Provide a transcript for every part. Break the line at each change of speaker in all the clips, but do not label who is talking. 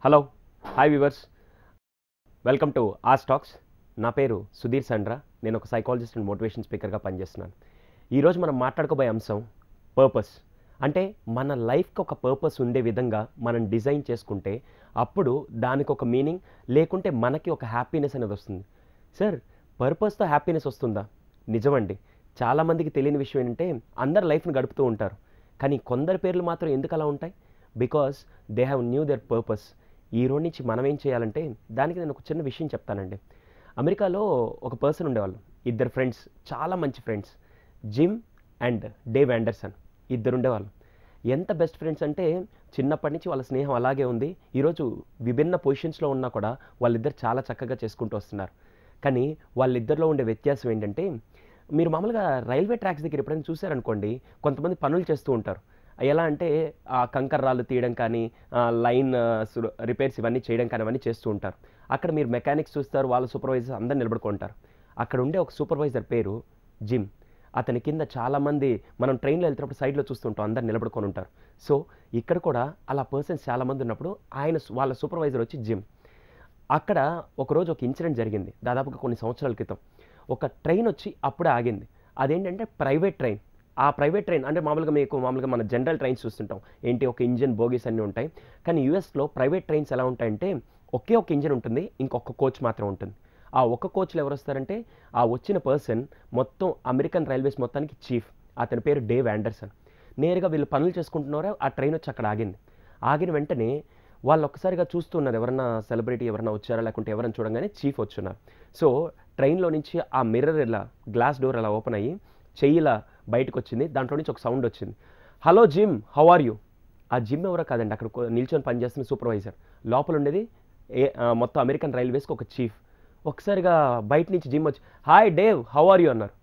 Hello hi viewers, welcome to ఆస్ talks. నా పేరు సుధీర్ సండ్రా. నేను ఒక సైకాలజిస్ట్ అండ్ మోటివేషన్ స్పీకర్గా పనిచేస్తున్నాను. ఈరోజు మనం మాట్లాడుకోబోయే అంశం పర్పస్. అంటే మన లైఫ్కి ఒక పర్పస్ ఉండే విధంగా మనం డిజైన్ చేసుకుంటే అప్పుడు దానికి ఒక మీనింగ్, లేకుంటే మనకి ఒక హ్యాపీనెస్ అనేది వస్తుంది. సార్, పర్పస్తో హ్యాపీనెస్ వస్తుందా? నిజమండి. చాలామందికి తెలియని విషయం ఏంటంటే అందరు లైఫ్ని గడుపుతూ ఉంటారు, కానీ కొందరి పేర్లు మాత్రం ఎందుకు అలా ఉంటాయి? Because they have new their purpose. ఈ రోజు నుంచి మనం ఏం చేయాలంటే దానికి నేను ఒక చిన్న విషయం చెప్తానండి. అమెరికాలో ఒక పర్సన్ ఉండేవాళ్ళు, ఇద్దరు ఫ్రెండ్స్, చాలా మంచి friends, gym and Dave Anderson. ఇద్దరు ఉండేవాళ్ళు. ఎంత బెస్ట్ ఫ్రెండ్స్ అంటే చిన్నప్పటి నుంచి వాళ్ళ స్నేహం అలాగే ఉంది. ఈరోజు విభిన్న పొజిషన్స్లో ఉన్నా కూడా వాళ్ళిద్దరు చాలా చక్కగా చేసుకుంటూ వస్తున్నారు. కానీ వాళ్ళిద్దరిలో ఉండే వ్యత్యాసం ఏంటంటే, మీరు మామూలుగా రైల్వే ట్రాక్స్ దగ్గర ఎప్పుడైనా చూసారనుకోండి, కొంతమంది పనులు చేస్తూ ఉంటారు. ఎలా అంటే ఆ కంకర రాళ్ళు తీయడం కానీ, లైన్ రిపేర్స్ ఇవన్నీ చేయడం కానీ అవన్నీ చేస్తూ ఉంటారు. అక్కడ మీరు మెకానిక్స్ చూస్తారు, వాళ్ళ సూపర్వైజర్స్ అందరు నిలబడుకుంటారు. అక్కడ ఉండే ఒక సూపర్వైజర్ పేరు జిమ్. అతని కింద చాలామంది, మనం ట్రైన్లో వెళ్తున్నప్పుడు సైడ్లో చూస్తుంటాం, అందరు నిలబడుకొని ఉంటారు. సో ఇక్కడ కూడా అలా పర్సన్స్ చాలామంది ఉన్నప్పుడు వాళ్ళ సూపర్వైజర్ వచ్చి జిమ్. అక్కడ ఒకరోజు ఒక ఇన్సిడెంట్ జరిగింది, దాదాపుగా కొన్ని సంవత్సరాల క్రితం. ఒక ట్రైన్ వచ్చి అప్పుడే ఆగింది. అదేంటంటే ప్రైవేట్ ట్రైన్. ఆ ప్రైవేట్ ట్రైన్ అంటే మామూలుగా మన జనరల్ ట్రైన్స్ చూస్తుంటాం, ఏంటి ఒక ఇంజిన్ బోగీస్ అన్నీ ఉంటాయి. కానీ యూఎస్లో ప్రైవేట్ ట్రైన్స్ ఎలా ఉంటాయంటే ఒకే ఒక ఇంజిన్ ఉంటుంది, ఇంకొక కోచ్ మాత్రం ఉంటుంది. ఆ ఒక్క కోచ్లో ఎవరు వస్తారంటే ఆ వచ్చిన పర్సన్ మొత్తం అమెరికన్ రైల్వేస్ మొత్తానికి చీఫ్. అతని పేరు డేవ్ ఆండర్సన్. నేరుగా వీళ్ళు పనులు చేసుకుంటున్నారో ఆ ట్రైన్ వచ్చి అక్కడ ఆగింది. ఆగిన వెంటనే వాళ్ళు ఒక్కసారిగా చూస్తున్నారు, ఎవరన్నా సెలబ్రిటీ ఎవరన్నా వచ్చారా, లేకుంటే ఎవరైనా చూడంగానే చీఫ్ వచ్చున్నారు. సో ట్రైన్లో నుంచి ఆ మిర్రర్ ఇలా, గ్లాస్ డోర్ అలా ఓపెన్ అయ్యి చెయ్యి ఇలా బయటకు వచ్చింది. దాంట్లో నుంచి ఒక సౌండ్ వచ్చింది, hello Jim, how are you? ఆ జిమ్ ఎవరో కాదండి, అక్కడ నిల్చొని పనిచేస్తున్న సూపర్వైజర్. లోపల ఉండేది మొత్తం అమెరికన్ రైల్వేస్కి ఒక చీఫ్. ఒకసారిగా బయట నుంచి జిమ్ వచ్చి, hi Dave, how are you అన్నారు.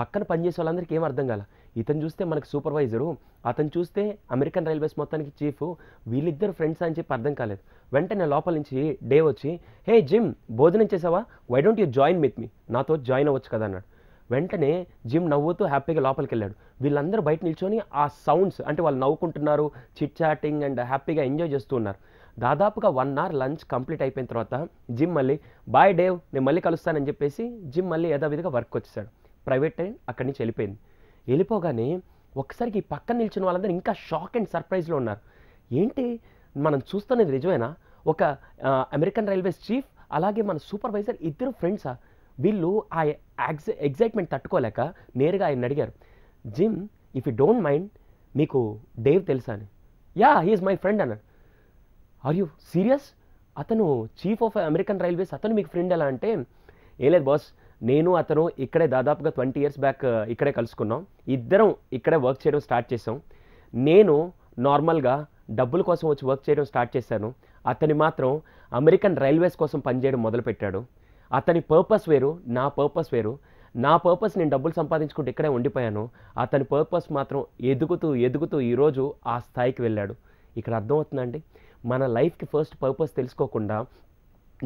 పక్కన పనిచేసే వాళ్ళందరికీ ఏం అర్థం కాల. ఇతను చూస్తే మనకి సూపర్వైజరు, అతను చూస్తే అమెరికన్ రైల్వేస్ మొత్తానికి చీఫ్, వీళ్ళిద్దరు ఫ్రెండ్స్ అని చెప్పి అర్థం కాలేదు. వెంటనే లోపల నుంచి డేవ్ వచ్చి, హే జిమ్, భోజనం చేసావా? Why don't you join with me? నాతో జాయిన్ అవ్వచ్చు కదా అన్నాడు. వెంటనే జిమ్ నవ్వుతూ హ్యాపీగా లోపలికి వెళ్ళాడు. వీళ్ళందరూ బయట నిల్చొని ఆ సౌండ్స్, అంటే వాళ్ళు నవ్వుకుంటున్నారు, చిట్ చాటింగ్ అండ్ హ్యాపీగా ఎంజాయ్ చేస్తూ ఉన్నారు. దాదాపుగా 1 అవర్ లంచ్ కంప్లీట్ అయిపోయిన తర్వాత జిమ్ మళ్ళీ, బాయ్ డేవ్, నేను మళ్ళీ కలుస్తానని చెప్పేసి జిమ్ మళ్ళీ యథావిధిగా వర్క్ వచ్చేసాడు. ప్రైవేట్ ట్రైన్ అక్కడి నుంచి వెళ్ళిపోయింది. వెళ్ళిపోగానే ఒక్కసారికి ఈ పక్కన నిల్చున్న వాళ్ళందరూ ఇంకా షాక్ అండ్ సర్ప్రైజ్లో ఉన్నారు. ఏంటి మనం చూస్తున్నది నిజమేనా? ఒక అమెరికన్ రైల్వేస్ చీఫ్ అలాగే మన సూపర్వైజర్ ఇద్దరు ఫ్రెండ్సా? వీళ్ళు ఆ ఎగ్జైట్మెంట్ తట్టుకోలేక నేరుగా ఆయన అడిగారు, Jim, if you don't mind, మీకు డేవ్ తెలుసా అని. యా, హీఈస్ మై ఫ్రెండ్ అన్నాడు. Are you serious? అతను చీఫ్ ఆఫ్ అమెరికన్ రైల్వేస్, అతను మీకు ఫ్రెండ్ ఎలా అంటే, ఏం లేదు బాస్, నేను అతను ఇక్కడే దాదాపుగా 20 years బ్యాక్ ఇక్కడే కలుసుకున్నాం. ఇద్దరం ఇక్కడే వర్క్ చేయడం స్టార్ట్ చేసాం. నేను నార్మల్గా డబ్బుల కోసం వచ్చి వర్క్ చేయడం స్టార్ట్ చేశాను. అతని మాత్రం అమెరికన్ రైల్వేస్ కోసం పనిచేయడం మొదలుపెట్టాడు. అతని పర్పస్ వేరు, నా పర్పస్ వేరు. నా పర్పస్ నేను డబ్బులు సంపాదించుకుంటూ ఇక్కడే ఉండిపోయాను. అతని పర్పస్ మాత్రం ఎదుగుతూ ఎదుగుతూ ఈరోజు ఆ స్థాయికి వెళ్ళాడు. ఇక్కడ అర్థమవుతుందండి, మన లైఫ్కి ఫస్ట్ పర్పస్ తెలుసుకోకుండా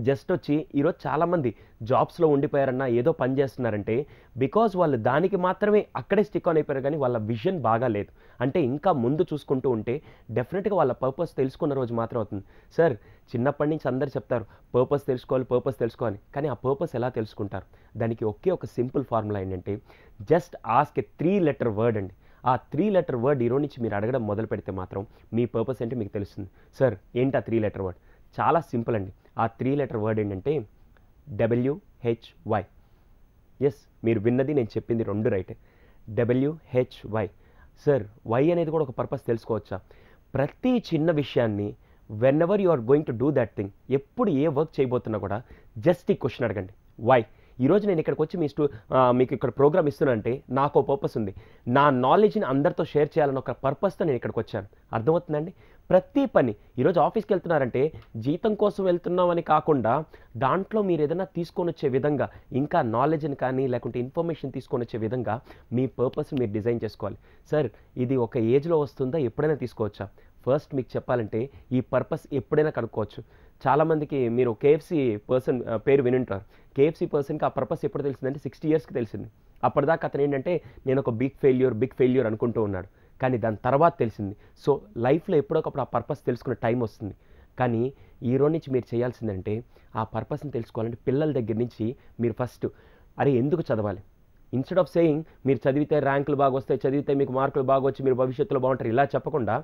జస్ట్ వచ్చి ఈరోజు చాలామంది జాబ్స్లో ఉండిపోయారన్నా, ఏదో పని చేస్తున్నారంటే బికాజ్ వాళ్ళు దానికి మాత్రమే అక్కడే స్టిక్ ఆన్ అయిపోయారు, కానీ వాళ్ళ విజన్ బాగా లేదు. అంటే ఇంకా ముందు చూసుకుంటూ ఉంటే డెఫినెట్గా వాళ్ళ పర్పస్ తెలుసుకున్న రోజు మాత్రం అవుతుంది. సార్, చిన్నప్పటి నుంచి అందరు చెప్తారు పర్పస్ తెలుసుకోవాలి, పర్పస్ తెలుసుకోవాలి, కానీ ఆ పర్పస్ ఎలా తెలుసుకుంటారు? దానికి ఒకే ఒక సింపుల్ ఫార్ములా ఏంటంటే, just ask a 3-letter word అండి. ఆ 3-letter వర్డ్ ఈరోజు నుంచి మీరు అడగడం మొదలు పెడితే మాత్రం మీ పర్పస్ ఏంటి మీకు తెలుస్తుంది. సార్, ఏంటి ఆ 3-letter వర్డ్? చాలా సింపుల్ అండి. ఆ 3-letter వర్డ్ ఏంటంటే WHY. ఎస్, మీరు విన్నది, నేను చెప్పింది రెండు రైట్. WHY. సార్, వై అనేది కూడా ఒక పర్పస్ తెలుసుకోవచ్చా? ప్రతి చిన్న విషయాన్ని, whenever you are going to do that thing, ఎప్పుడు ఏ వర్క్ చేయబోతున్నా కూడా జస్ట్ ఈ క్వశ్చన్ అడగండి, వై. ఈరోజు నేను ఇక్కడికి వచ్చి మీకు ఇక్కడ ప్రోగ్రామ్ ఇస్తున్నానంటే నాకు ఒక పర్పస్ ఉంది. నా నాలెడ్జ్ని అందరితో షేర్ చేయాలని ఒక పర్పస్తో నేను ఇక్కడికి వచ్చాను. అర్థమవుతుందండి? ప్రతి పని, ఈరోజు ఆఫీస్కి వెళ్తున్నారంటే జీతం కోసం వెళ్తున్నామని కాకుండా దాంట్లో మీరు ఏదైనా తీసుకొని వచ్చే విధంగా, ఇంకా నాలెడ్జ్ని కానీ లేకుంటే ఇన్ఫర్మేషన్ తీసుకొని వచ్చే విధంగా మీ పర్పస్ని మీరు డిజైన్ చేసుకోవాలి. సార్, ఇది ఒక ఏజ్లో వస్తుందా, ఎప్పుడైనా తీసుకోవచ్చా? ఫస్ట్ మీకు చెప్పాలంటే ఈ పర్పస్ ఎప్పుడైనా కనుక్కోవచ్చు. చాలామందికి మీరు కేఎఫ్సీ పర్సన్ పేరు వినుంటారు. కేఎఫ్సీ పర్సన్కి ఆ పర్పస్ ఎప్పుడు తెలిసిందంటే 60 yearsకి తెలిసింది. అప్పటిదాకా అతను ఏంటంటే నేను ఒక బిగ్ ఫెయిల్యూర్ అనుకుంటూ ఉన్నాడు. కానీ దాని తర్వాత తెలిసింది. సో లైఫ్లో ఎప్పుడొకప్పుడు ఆ పర్పస్ తెలుసుకునే టైం వస్తుంది. కానీ ఈ రోజు నుంచి మీరు చేయాల్సిందంటే ఆ పర్పస్ని తెలుసుకోవాలంటే పిల్లల దగ్గర నుంచి మీరు ఫస్ట్ అరే ఎందుకు చదవాలి, ఇన్స్టెడ్ ఆఫ్ సేయింగ్ మీరు చదివితే ర్యాంకులు బాగా వస్తాయి, చదివితే మీకు మార్కులు బాగా వచ్చి మీరు భవిష్యత్తులో బాగుంటారు, ఇలా చెప్పకుండా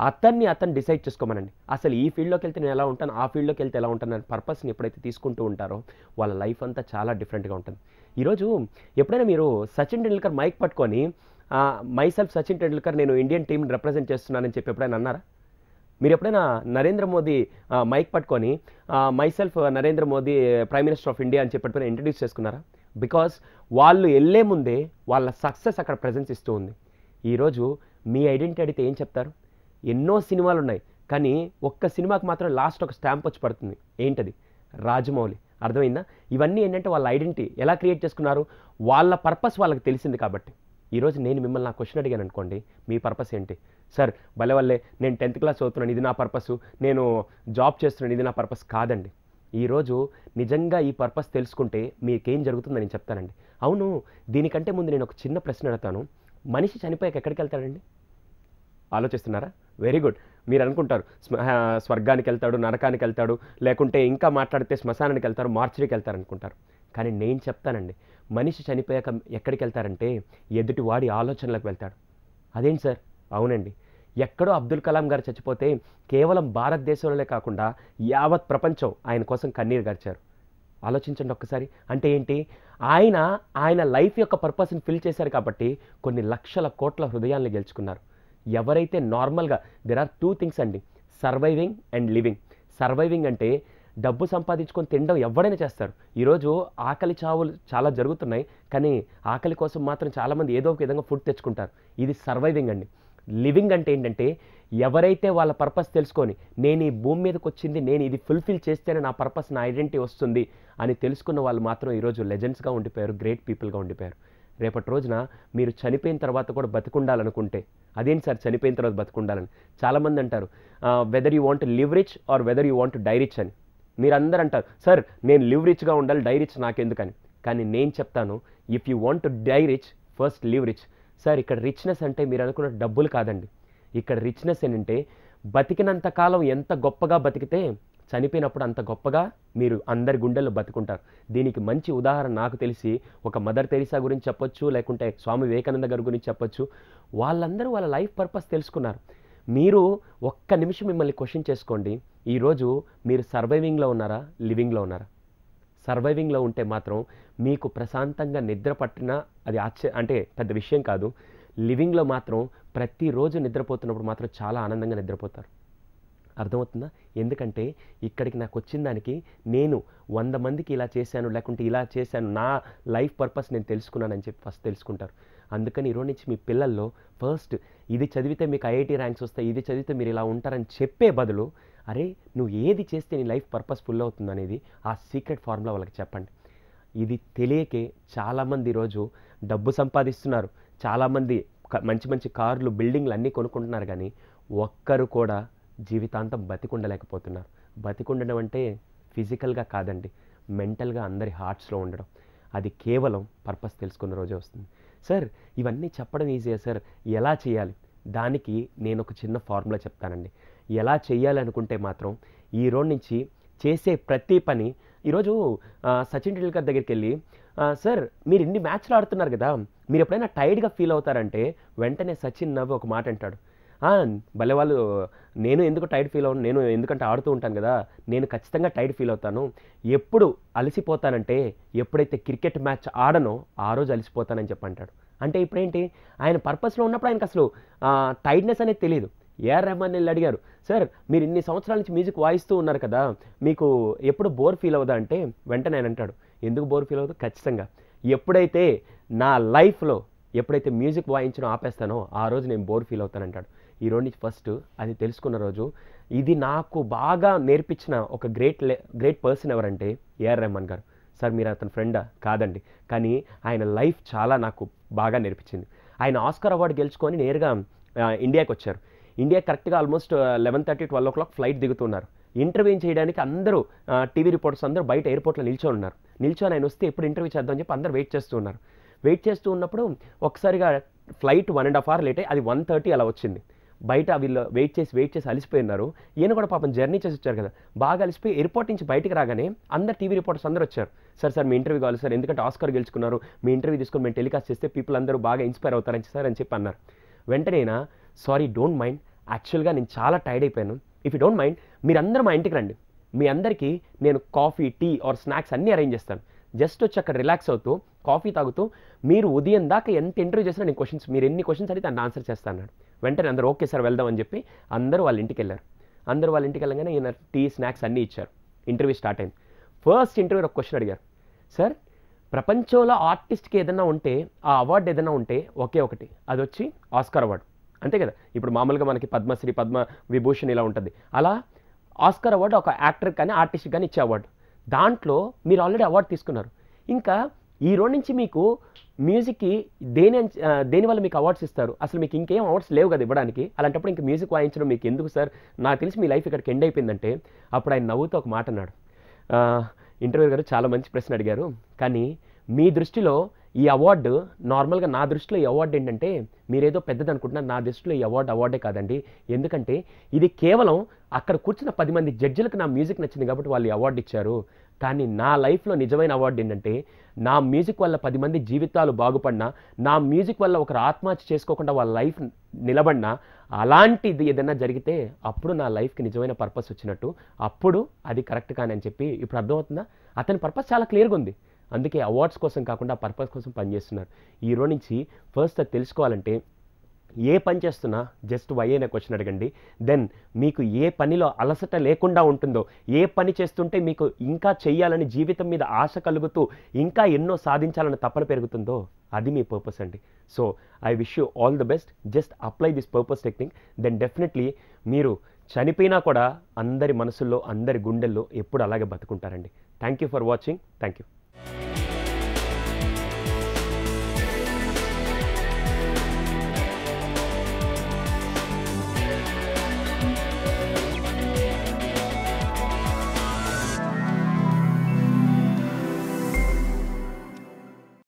అతను డిసైడ్ చేసుకోమనండి. అసలు ఈ ఫీల్డ్లోకి వెళ్తే నేను ఎలా ఉంటాను, ఆ ఫీల్డ్లోకి వెళ్తే ఎలా ఉంటాను అని పర్పస్ని ఎప్పుడైతే తీసుకుంటూ ఉంటారో వాళ్ళ లైఫ్ అంతా చాలా డిఫరెంట్గా ఉంటుంది. ఈరోజు ఎప్పుడైనా మీరు సచిన్ టెండూల్కర్ మైక్ పట్టుకొని మైసెల్ఫ్ సచిన్ టెండూల్కర్ నేను ఇండియన్ టీంని రిప్రజెంట్ చేస్తున్నానని చెప్పి ఎప్పుడైనా అన్నారా? మీరు ఎప్పుడైనా నరేంద్ర మోదీ మైక్ పట్టుకొని myself Narendra Modi prime minister of India అని చెప్పి ఎప్పుడైనా ఇంట్రడ్యూస్ చేసుకున్నారా? బికాస్ వాళ్ళు వెళ్ళే ముందే వాళ్ళ సక్సెస్ అక్కడ ప్రెజెన్స్ ఇస్తూ ఉంది. ఈరోజు మీ ఐడెంటిటీ అడిగితే ఏం చెప్తారు? ఎన్నో సినిమాలు ఉన్నాయి, కానీ ఒక్క సినిమాకి మాత్రం లాస్ట్ ఒక స్టాంప్ వచ్చి పడుతుంది. ఏంటది? రాజమౌళి. అర్థమైందా? ఇవన్నీ ఏంటంటే వాళ్ళ ఐడెంటిటీ ఎలా క్రియేట్ చేసుకున్నారు, వాళ్ళ పర్పస్ వాళ్ళకి తెలిసింది కాబట్టి. ఈరోజు నేను మిమ్మల్ని నా క్వశ్చన్ అడిగాను అనుకోండి, మీ పర్పస్ ఏంటి? సార్ భలేవల్లే నేను 10th క్లాస్ చదువుతున్నాను, ఇది నా పర్పస్, నేను జాబ్ చేస్తున్నాను, ఇది నా పర్పస్ కాదండి. ఈరోజు నిజంగా ఈ పర్పస్ తెలుసుకుంటే మీకేం జరుగుతుందని నేను చెప్తానండి. అవును, దీనికంటే ముందు నేను ఒక చిన్న ప్రశ్న అడుగుతాను. మనిషి చనిపోయాక ఎక్కడికి వెళ్తాడండి? ఆలోచిస్తున్నారా? Very good. మీరు అనుకుంటారు స్వర్గానికి వెళ్తాడు, నరకానికి వెళ్తాడు, లేకుంటే ఇంకా మాట్లాడితే శ్మశానానికి వెళ్తారు, మార్చిరికి వెళ్తారు అనుకుంటారు. కానీ నేను చెప్తానండి, మనిషి చనిపోయాక ఎక్కడికి వెళ్తారంటే ఎదుటివాడి ఆలోచనలకు వెళ్తాడు. అదేంటి సార్? అవునండి, ఎక్కడో అబ్దుల్ కలాం గారు చచ్చిపోతే కేవలం భారతదేశంలోనే కాకుండా యావత్ ప్రపంచం ఆయన కోసం కన్నీరు గార్చారు. ఆలోచించండి ఒక్కసారి. అంటే ఏంటి? ఆయన లైఫ్ యొక్క పర్పస్ని ఫిల్ చేశారు కాబట్టి కొన్ని లక్షల కోట్ల హృదయాల్ని గెలుచుకున్నారు. ఎవరైతే నార్మల్గా దెర్ ఆర్ 2 థింగ్స్ అండి, సర్వైవింగ్ అండ్ లివింగ్. సర్వైవింగ్ అంటే డబ్బు సంపాదించుకొని తినడం ఎవడైనా చేస్తారు. ఈరోజు ఆకలి చావులు చాలా జరుగుతున్నాయి, కానీ ఆకలి కోసం మాత్రం చాలామంది ఏదో ఒక విధంగా ఫుడ్ తెచ్చుకుంటారు. ఇది సర్వైవింగ్ అండి. లివింగ్ అంటే ఏంటంటే ఎవరైతే వాళ్ళ పర్పస్ తెలుసుకొని నేను ఈ భూమి మీదకి వచ్చింది, నేను ఇది ఫుల్ఫిల్ చేస్తేనే నా పర్పస్, నా ఐడెంటిటీ వస్తుంది అని తెలుసుకున్న వాళ్ళు మాత్రం ఈరోజు లెజెండ్స్గా ఉండిపోయారు, గ్రేట్ పీపుల్గా ఉండిపోయారు. రేపటి రోజున మీరు చనిపోయిన తర్వాత కూడా బతికుండాలనుకుంటే, అదేంటి సార్ చనిపోయిన తర్వాత బతికుండాలని? చాలామంది అంటారు whether you want live rich or whether you want die rich అని. మీరందరూ అంటారు సార్ నేను లివ్ రిచ్గా ఉండాలి, డై రిచ్ నాకెందుకని. కానీ నేను చెప్తాను, if you want to die rich first live rich. Sir ఇక్కడ రిచ్నెస్ అంటే మీరు అనుకున్న డబ్బులు కాదండి. ఇక్కడ రిచ్నెస్ ఏంటంటే బతికినంత కాలం ఎంత గొప్పగా బతికితే చనిపోయినప్పుడు అంత గొప్పగా మీరు అందరి గుండెల్లో బతుకుంటారు. దీనికి మంచి ఉదాహరణ నాకు తెలిసి ఒక మదర్ తెరీసా గురించి చెప్పొచ్చు, లేకుంటే స్వామి వివేకానంద గారి గురించి చెప్పొచ్చు. వాళ్ళందరూ వాళ్ళ లైఫ్ పర్పస్ తెలుసుకున్నారు. మీరు ఒక్క నిమిషం మిమ్మల్ని క్వశ్చన్ చేసుకోండి, ఈరోజు మీరు సర్వైవింగ్లో ఉన్నారా, లివింగ్లో ఉన్నారా? సర్వైవింగ్లో ఉంటే మాత్రం మీకు ప్రశాంతంగా నిద్ర పట్టినా అది అంటే పెద్ద విషయం కాదు. లివింగ్లో మాత్రం ప్రతిరోజు నిద్రపోతున్నప్పుడు మాత్రం చాలా ఆనందంగా నిద్రపోతారు. అర్థమవుతుందా? ఎందుకంటే ఇక్కడికి నాకు వచ్చిన దానికి నేను 100 మందికి ఇలా చేశాను, లేకుంటే ఇలా చేశాను, నా లైఫ్ పర్పస్ నేను తెలుసుకున్నానని చెప్పి ఫస్ట్ తెలుసుకుంటారు. అందుకని ఈరోజు నుంచి మీ పిల్లల్లో ఫస్ట్ ఇది చదివితే మీకు ఐఐటీ ర్యాంక్స్ వస్తాయి, ఇది చదివితే మీరు ఇలా ఉంటారని చెప్పే బదులు అరే నువ్వు ఏది చేస్తే నీ లైఫ్ పర్పస్ ఫుల్ అవుతుంది అనేది ఆ సీక్రెట్ ఫార్ములా వాళ్ళకి చెప్పండి. ఇది తెలియకే చాలామంది ఈరోజు డబ్బు సంపాదిస్తున్నారు, చాలామంది మంచి మంచి కార్లు, బిల్డింగ్లు అన్నీ కొనుక్కుంటున్నారు, కానీ ఒక్కరు కూడా జీవితాంతం బతికుండలేకపోతున్నారు. బతికుండడం అంటే ఫిజికల్గా కాదండి, మెంటల్గా అందరి హార్ట్స్లో ఉండడం. అది కేవలం పర్పస్ తెలుసుకున్న రోజే వస్తుంది. సార్ ఇవన్నీ చెప్పడం ఈజీయా సార్, ఎలా చేయాలి? దానికి నేను ఒక చిన్న ఫార్ములా చెప్తానండి. ఎలా చేయాలనుకుంటే మాత్రం ఈ రోజు నుంచి చేసే ప్రతి పని, ఈరోజు సచిన్ టెండూల్కర్ దగ్గరికి వెళ్ళి సార్ మీరు ఇన్ని మ్యాచ్లు ఆడుతున్నారు కదా, మీరు ఎప్పుడైనా టైర్డ్గా ఫీల్ అవుతారంటే వెంటనే సచిన్ నవ్వి ఒక మాట అంటాడు, భలే వాళ్ళు, నేను ఎందుకు టైర్డ్ ఫీల్ అవ్వను, నేను ఎందుకంటే ఆడుతూ ఉంటాను కదా, నేను ఖచ్చితంగా టైర్డ్ ఫీల్ అవుతాను. ఎప్పుడు అలసిపోతానంటే ఎప్పుడైతే క్రికెట్ మ్యాచ్ ఆడనో ఆ రోజు అలసిపోతానని చెప్పి అంటాడు. అంటే ఇప్పుడేంటి, ఆయన పర్పస్లో ఉన్నప్పుడు ఆయనకు అసలు టైర్డ్నెస్ అనేది తెలియదు. ఏఆర్ రెహమాన్ వెళ్ళి అడిగారు, సార్ మీరు ఇన్ని సంవత్సరాల నుంచి మ్యూజిక్ వాయిస్తూ ఉన్నారు కదా, మీకు ఎప్పుడు బోర్ ఫీల్ అవుదా అంటే వెంటనే ఆయన అంటాడు, ఎందుకు బోర్ ఫీల్ అవుతుంది, ఖచ్చితంగా ఎప్పుడైతే నా లైఫ్లో ఎప్పుడైతే మ్యూజిక్ వాయించడం ఆపేస్తానో ఆ రోజు నేను బోర్ ఫీల్ అవుతానంటాడు. ఈ రోజు నుంచి ఫస్ట్ అది తెలుసుకున్న రోజు. ఇది నాకు బాగా నేర్పించిన ఒక గ్రేట్ పర్సన్ ఎవరంటే ఏఆర్ రెహమాన్ గారు. సార్ మీరు అతని ఫ్రెండా? కాదండి, కానీ ఆయన లైఫ్ చాలా నాకు బాగా నేర్పించింది. ఆయన ఆస్కార్ అవార్డు గెలుచుకొని నేరుగా ఇండియాకి వచ్చారు. ఇండియా కరెక్ట్గా ఆల్మోస్ట్ 11:30, 12 o'clock ఫ్లైట్ దిగుతున్నారు. ఇంటర్వ్యూ చేయడానికి అందరూ టీవీ రిపోర్టర్స్ అందరూ బయట ఎయిర్పోర్ట్లో నిల్చొని ఉన్నారు. నిల్చొని ఆయన వస్తే ఎప్పుడు ఇంటర్వ్యూ చేద్దామని చెప్పి అందరూ వెయిట్ చేస్తూ ఉన్నారు. వెయిట్ చేస్తూ ఉన్నప్పుడు ఒకసారిగా ఫ్లైట్ 1.5 hour లేట్ అయ్యి అది 1:30 అలా వచ్చింది. బయట వీళ్ళు వెయిట్ చేసి అలిసిపోయినారు. ఈయన కూడా పాపం జర్నీ చేసి వచ్చారు కదా, బాగా అలిసిపోయి ఎయిర్పోర్ట్ నుంచి బయటికి రాగానే అందరు టీవీ రిపోర్టర్స్ అందరూ వచ్చారు. సార్ మీ ఇంటర్వ్యూ కావాలి సార్, ఎందుకంటే ఆస్కార్ గెలుచుకున్నారు, మీ ఇంటర్వ్యూ తీసుకొని మేము టెలికాస్ట్ చేస్తే పీపుల్ అందరూ బాగా ఇన్స్పైర్ అవుతారని సార్ అని చెప్పి అన్నారు. వెంటనే సారీ డోంట్ మైండ్, యాక్చువల్గా నేను చాలా టైర్డ్ అయిపోయాను, ఇఫ్ యూ డోంట్ మైండ్ మీరందరూ మా ఇంటికి రండి, మీ అందరికీ నేను కాఫీ టీ ఆర్ స్నాక్స్ అన్నీ అరేంజ్ చేస్తాను, జస్ట్ వచ్చి అక్కడ రిలాక్స్ అవుతూ కాఫీ తాగుతూ మీరు ఉదయం దాకా ఎంత ఇంటర్వ్యూ చేసినా నేను క్వశ్చన్స్, మీరు ఎన్ని క్వశ్చన్స్ అడిగితే దాన్ని ఆన్సర్ చేస్తాను అన్నాడు. వెంటనే అందరూ ఓకే సార్ వెళ్దాం అని చెప్పి అందరూ వాళ్ళ ఇంటికి వెళ్ళారు. అందరూ వాళ్ళ ఇంటికి వెళ్ళగానే ఈయన టీ స్నాక్స్ అన్నీ ఇచ్చారు. ఇంటర్వ్యూ స్టార్ట్ అయింది. ఫస్ట్ ఇంటర్వ్యూ ఒక క్వశ్చన్ అడిగారు, సార్ ప్రపంచంలో ఆర్టిస్ట్కి ఏదైనా ఉంటే, ఆ అవార్డు ఏదైనా ఉంటే ఒకే ఒకటి, అది వచ్చి ఆస్కార్ అవార్డు, అంతే కదా. ఇప్పుడు మామూలుగా మనకి పద్మశ్రీ పద్మ విభూషణ్ ఇలా ఉంటుంది, అలా ఆస్కార్ అవార్డు ఒక యాక్టర్ కానీ ఆర్టిస్ట్ కానీ ఇచ్చే అవార్డు. దాంట్లో మీరు ఆల్రెడీ అవార్డు తీసుకున్నారు, ఇంకా ఈ రోజు నుంచి మీకు మ్యూజిక్కి దేనివల్ల మీకు అవార్డ్స్ ఇస్తారు, అసలు మీకు ఇంకేం అవార్డ్స్ లేవు కదా ఇవ్వడానికి, అలాంటప్పుడు ఇంకా మ్యూజిక్ వాయించడం మీకు ఎందుకు సార్, నాకు తెలిసి మీ లైఫ్ ఇక్కడికి ఎండ్ అయిపోయిందంటే అప్పుడు ఆయన నవ్వుతూ ఒక మాట అన్నాడు, ఇంటర్వ్యూ గారు చాలా మంచి ప్రశ్న అడిగారు, కానీ మీ దృష్టిలో ఈ అవార్డు నార్మల్గా, నా దృష్టిలో ఈ అవార్డు ఏంటంటే మీరేదో పెద్దది అనుకుంటున్నారు, నా దృష్టిలో ఈ అవార్డే కాదండి, ఎందుకంటే ఇది కేవలం అక్కడ కూర్చున్న 10 మంది జడ్జిలకు నా మ్యూజిక్ నచ్చింది కాబట్టి వాళ్ళు ఈ అవార్డు ఇచ్చారు, కానీ నా లైఫ్లో నిజమైన అవార్డు ఏంటంటే నా మ్యూజిక్ వల్ల 10 మంది జీవితాలు బాగుపడినా, నా మ్యూజిక్ వల్ల ఒకరు ఆత్మహత్య చేసుకోకుండా వాళ్ళ లైఫ్ నిలబడినా, అలాంటిది ఏదైనా జరిగితే అప్పుడు నా లైఫ్కి నిజమైన పర్పస్ వచ్చినట్టు, అప్పుడు అది కరెక్ట్ కానీ అని చెప్పి ఇప్పుడు అర్థమవుతుందా. అతని పర్పస్ చాలా క్లియర్గా ఉంది, అందుకే అవార్డ్స్ కోసం కాకుండా పర్పస్ కోసం పనిచేస్తున్నారు. ఈ రోజు నుంచి ఫస్ట్ అది తెలుసుకోవాలంటే ఏ పని చేస్తున్నా జస్ట్ వై అనే క్వశ్చన్ అడగండి. దెన్ మీకు ఏ పనిలో అలసట లేకుండా ఉంటుందో, ఏ పని చేస్తుంటే మీకు ఇంకా చెయ్యాలని జీవితం మీద ఆశ కలుగుతూ ఇంకా ఎన్నో సాధించాలని తపన పెరుగుతుందో అది మీ పర్పస్ అండి. So I wish you all the best. Just apply this purpose technique, then definitely మీరు చనిపోయినా కూడా అందరి మనసుల్లో అందరి గుండెల్లో ఎప్పుడు అలాగే బతుకుంటారండి. Thank you for watching. Thank you.